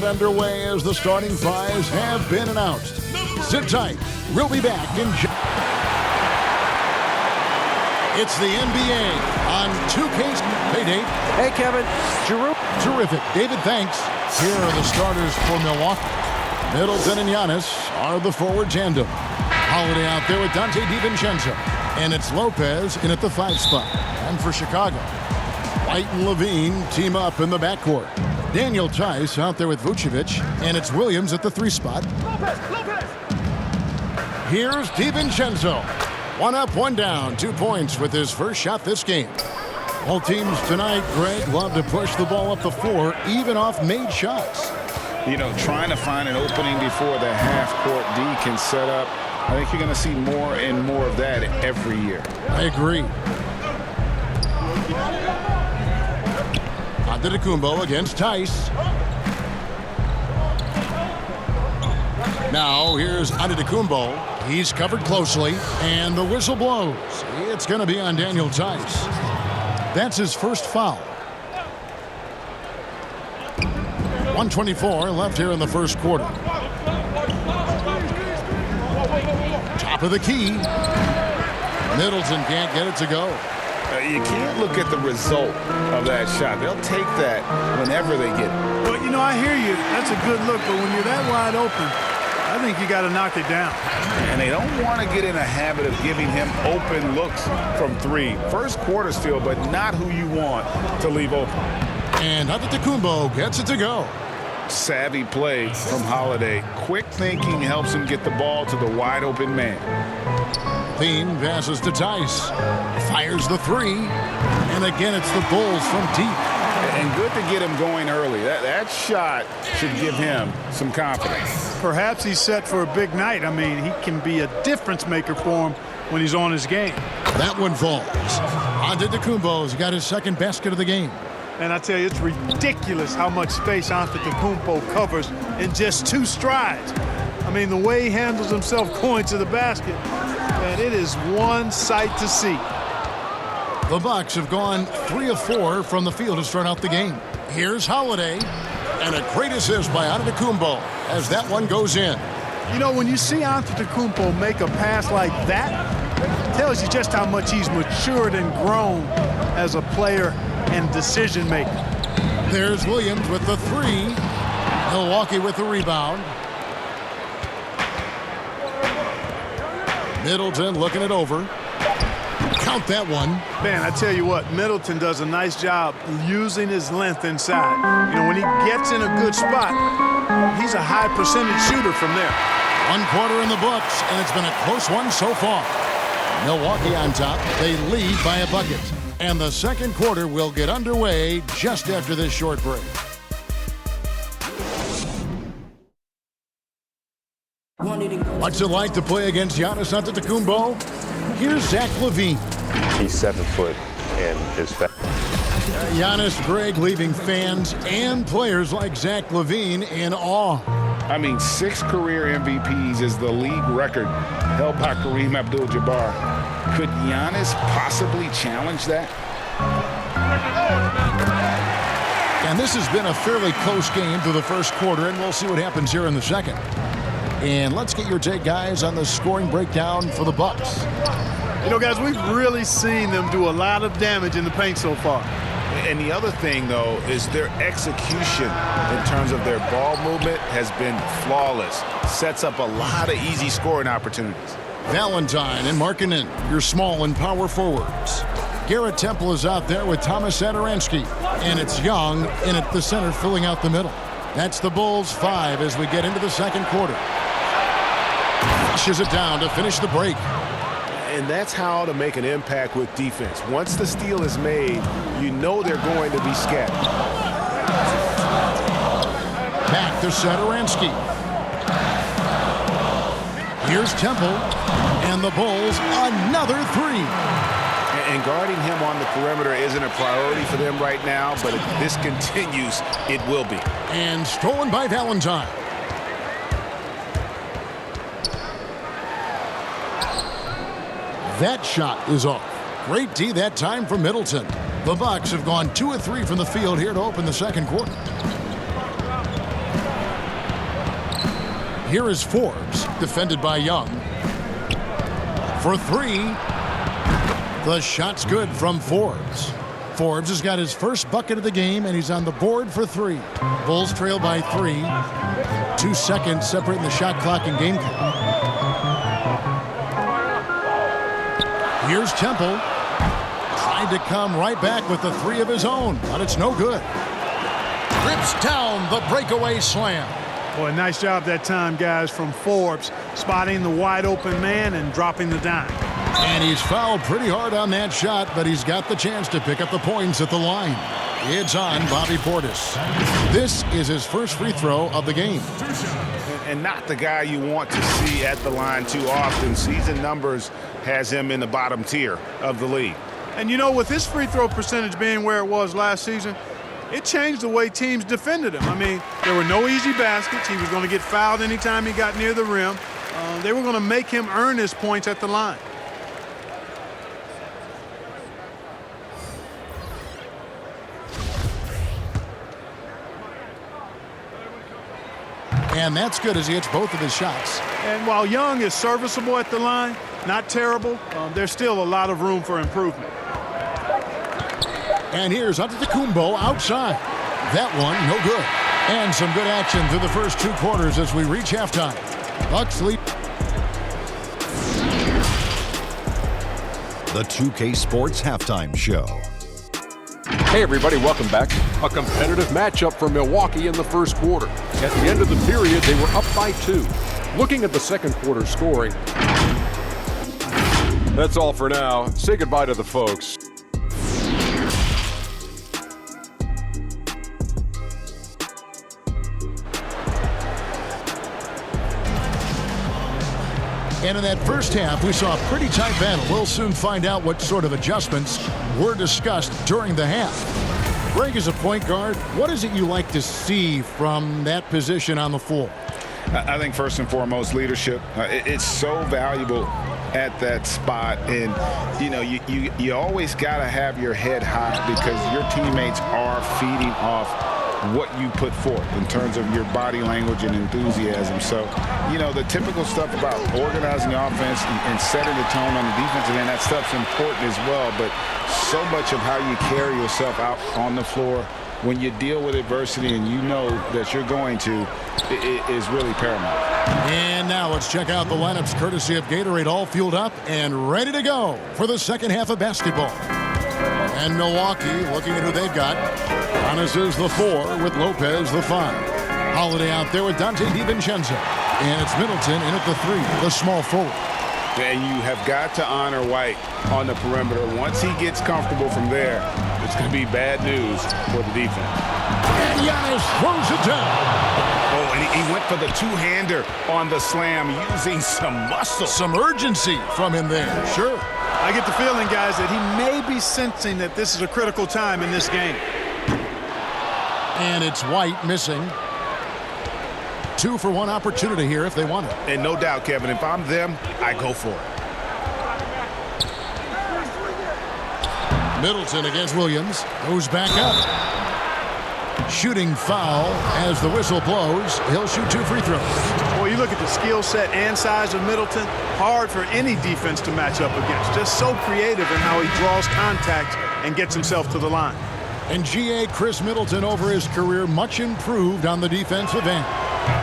Underway as the starting fives have been announced. Sit tight. We'll be back in It's the NBA on 2K's Payday. Hey, Kevin. Terrific. David, thanks. Here are the starters for Milwaukee. Middleton and Giannis are the forward tandem. Holiday out there with Dante DiVincenzo. And it's Lopez in at the 5 spot. And for Chicago, White and Levine team up in the backcourt. Daniel Tice out there with Vucevic. And it's Williams at the 3 spot. Lopez. Here's DiVincenzo. 1 up, 1 down. 2 points with his first shot this game. All teams tonight, Greg, love to push the ball up the floor, even off made shots. You know, trying to find an opening before the half-court D can set up. I think you're going to see more and more of that every year. I agree. Antetokounmpo against Tice. Now here's Antetokounmpo. He's covered closely, and the whistle blows. It's going to be on Daniel Tice. That's his first foul. 1:24 left here in the first quarter. Top of the key. Middleton can't get it to go. You can't look at the result of that shot. They'll take that whenever they get it. Well, you know, I hear you. That's a good look, but when you're that wide open, I think you got to knock it down. And they don't want to get in a habit of giving him open looks from 3. First quarter still, but not who you want to leave open. And Antetokounmpo gets it to go. Savvy play from Holiday. Quick thinking helps him get the ball to the wide open man. Thien passes to Tice. Fires the 3. And again, it's the Bulls from deep. And good to get him going early. That shot should give him some confidence. Perhaps he's set for a big night. I mean, he can be a difference maker for him when he's on his game. That one falls. Antetokounmpo's got his second basket of the game. And I tell you, it's ridiculous how much space Antetokounmpo covers in just 2 strides. I mean, the way he handles himself going to the basket, and it is one sight to see. The Bucks have gone 3 of 4 from the field to start out the game. Here's Holiday, and a great assist by Antetokounmpo as that one goes in. You know, when you see Antetokounmpo make a pass like that, it tells you just how much he's matured and grown as a player and decision maker. There's Williams with the 3. Milwaukee with the rebound. Middleton looking it over. Count that one. Man, I tell you what, Middleton does a nice job using his length inside. You know, when he gets in a good spot, he's a high percentage shooter from there. 1 quarter in the books, and it's been a close one so far. Milwaukee on top. They lead by a bucket. And the second quarter will get underway just after this short break. What's it like to play against Giannis Antetokounmpo? Here's Zach LaVine. He's 7 foot and is fast. Giannis, Greg, leaving fans and players like Zach LaVine in awe. I mean, 6 career MVPs is the league record held by Kareem Abdul-Jabbar. Could Giannis possibly challenge that? And this has been a fairly close game through the first quarter, and we'll see what happens here in the second. And let's get your take, guys, on the scoring breakdown for the Bucks. You know, guys, we've really seen them do a lot of damage in the paint so far. And the other thing, though, is their execution in terms of their ball movement has been flawless. Sets up a lot of easy scoring opportunities. Valentine and Markkanen, your small and power forwards. Garrett Temple is out there with Thomas Satoransky. And it's Young in at the center, filling out the middle. That's the Bulls' 5 as we get into the second quarter. Flushes it down to finish the break. And that's how to make an impact with defense. Once the steal is made, you know they're going to be scattered. Back to Satoransky. Here's Temple. And the Bulls, another 3. And guarding him on the perimeter isn't a priority for them right now, but if this continues, it will be. And stolen by Valentine. That shot is off. Great D that time from Middleton. The Bucks have gone 2 of 3 from the field here to open the second quarter. Here is Forbes, defended by Young. For three. The shot's good from Forbes. Forbes has got his first bucket of the game, and he's on the board for three. Bulls trail by 3. 2 seconds separating the shot clock and game clock. Here's Temple. Tried to come right back with the 3 of his own, but it's no good. Rips down the breakaway slam. Boy, nice job that time, guys, from Forbes, spotting the wide open man and dropping the dime. And he's fouled pretty hard on that shot, but he's got the chance to pick up the points at the line. It's on Bobby Portis. This is his first free throw of the game. And not the guy you want to see at the line too often. Season numbers has him in the bottom tier of the league. And, you know, with his free throw percentage being where it was last season, it changed the way teams defended him. I mean, there were no easy baskets. He was going to get fouled anytime he got near the rim. They were going to make him earn his points at the line. And that's good as he hits both of his shots. And while Young is serviceable at the line, not terrible, there's still a lot of room for improvement. And here's Antetokounmpo outside. That one, no good. And some good action through the first 2 quarters as we reach halftime. Bucks lead. The 2K Sports Halftime Show. Hey everybody, welcome back. A competitive matchup for Milwaukee in the first quarter. At the end of the period, they were up by 2. Looking at the second quarter scoring. That's all for now. Say goodbye to the folks. And in that first half, we saw a pretty tight battle. We'll soon find out what sort of adjustments were discussed during the half. Greg, as a point guard, what is it you like to see from that position on the floor? I think first and foremost, leadership. It's so valuable at that spot. And, you know, you always got to have your head high because your teammates are feeding off what you put forth in terms of your body language and enthusiasm. So, you know, the typical stuff about organizing the offense and setting the tone on the defensive end, that stuff's important as well. But so much of how you carry yourself out on the floor when you deal with adversity and you know that you're going to, it is really paramount. And now let's check out the lineups courtesy of Gatorade, all fueled up and ready to go for the second half of basketball. And Milwaukee looking at who they've got. Giannis is the 4 with Lopez the 5. Holiday out there with Dante DiVincenzo. And it's Middleton in at the 3, the small forward. And you have got to honor White on the perimeter. Once he gets comfortable from there, it's going to be bad news for the defense. And Giannis throws it down. Oh, and he went for the two-hander on the slam using some muscle. Some urgency from him there. Sure. I get the feeling, guys, that he may be sensing that this is a critical time in this game. And it's White missing. 2 for 1 opportunity here if they want it. And no doubt, Kevin, if I'm them, I go for it. Middleton against Williams. Goes back up. Shooting foul as the whistle blows. He'll shoot 2 free throws. Well, you look at the skill set and size of Middleton. Hard for any defense to match up against. Just so creative in how he draws contact and gets himself to the line. And GA Chris Middleton over his career much improved on the defensive end.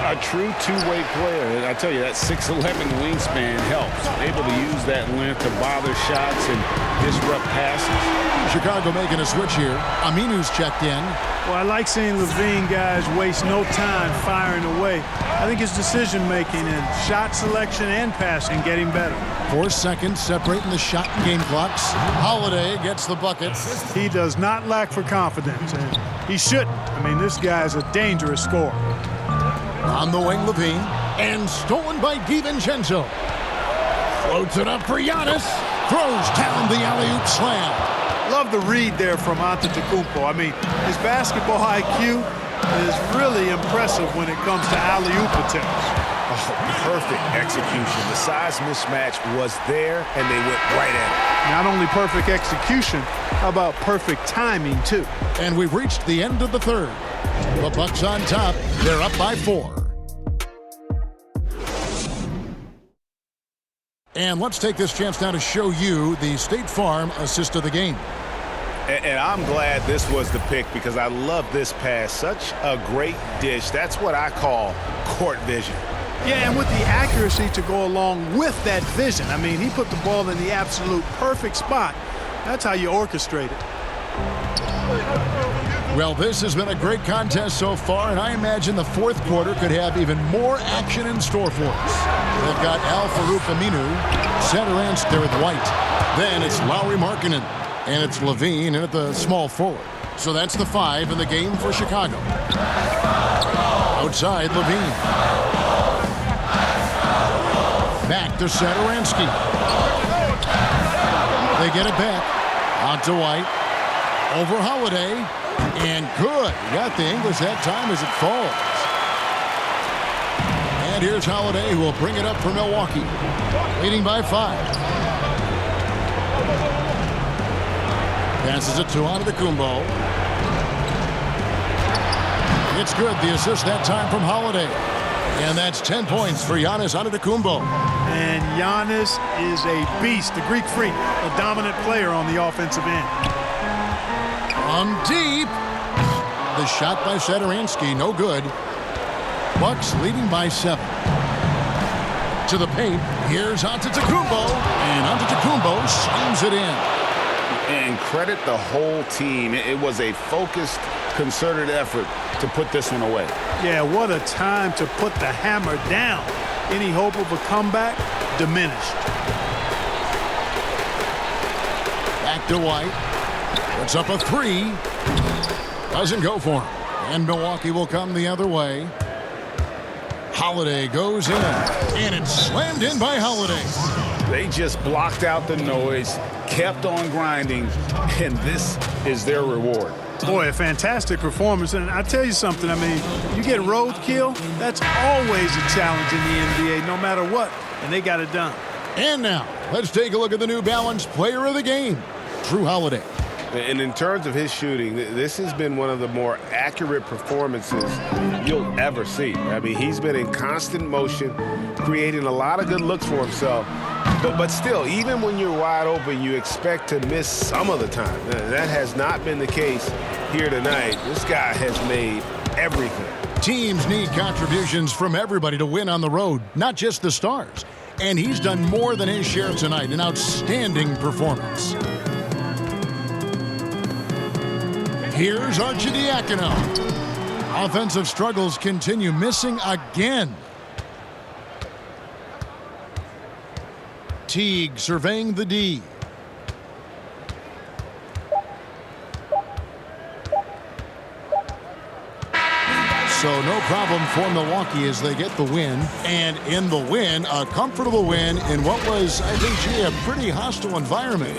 A true two-way player. And I tell you, that 6'11" wingspan helps. Able to use that length to bother shots and disrupt passes. Chicago making a switch here. Aminu's checked in. Well, I like seeing Levine, guys, waste no time firing away. I think his decision-making and shot selection and passing getting better. 4 seconds separating the shot and game clocks. Holiday gets the bucket. He does not lack for confidence, and he shouldn't. I mean, this guy's a dangerous scorer. On the wing, Levine. And stolen by DiVincenzo. Floats it up for Giannis. Throws down the alley-oop slam. Love the read there from Antetokounmpo. I mean, his basketball IQ is really impressive when it comes to alley-oop attempts. Oh, perfect execution. The size mismatch was there, and they went right at it. Not only perfect execution, how about perfect timing, too? And we've reached the end of the third. The Bucks on top. They're up by 4. And let's take this chance now to show you the State Farm assist of the game. And I'm glad this was the pick because I love this pass. Such a great dish. That's what I call court vision. Yeah, and with the accuracy to go along with that vision. I mean, he put the ball in the absolute perfect spot. That's how you orchestrate it. Well, this has been a great contest so far, and I imagine the fourth quarter could have even more action in store for us. They've got Al Farouk Aminu, Satoransky there with White. Then it's Lowry Markkanen, and it's Levine in at the small forward. So that's the 5 in the game for Chicago. Outside, Levine. Back to Satoransky. They get it back. On to White. Over Holiday. And good. He got the English that time as it falls. And here's Holiday, who will bring it up for Milwaukee. Leading by 5. Passes it to Antetokounmpo. It's good. The assist that time from Holiday. And that's 10 points for Giannis Antetokounmpo. And Giannis is a beast, the Greek freak, a dominant player on the offensive end. From deep. The shot by Satoransky, no good. Bucks leading by 7. To the paint, here's Antetokounmpo, and Antetokounmpo slams it in. And credit the whole team. It was a focused, concerted effort to put this one away. Yeah, what a time to put the hammer down. Any hope of a comeback diminished. Back to White. Puts up a 3. Doesn't go for him. And Milwaukee will come the other way. Holiday goes in. And it's slammed in by Holiday. They just blocked out the noise, kept on grinding, and this is their reward. Boy, a fantastic performance. And I tell you something, I mean, you get roadkill, that's always a challenge in the NBA, no matter what. And they got it done. And now, let's take a look at the New Balance player of the game, Drew Holiday. And in terms of his shooting, this has been one of the more accurate performances you'll ever see. I mean, he's been in constant motion, creating a lot of good looks for himself. But still, even when you're wide open, you expect to miss some of the time. That has not been the case here tonight. This guy has made everything. Teams need contributions from everybody to win on the road, not just the stars. And he's done more than his share tonight, an outstanding performance. Here's Arcidiacono. Offensive struggles continue, missing again. Teague surveying the D. So no problem for Milwaukee as they get the win. And in the win, a comfortable win in what was, I think, a pretty hostile environment.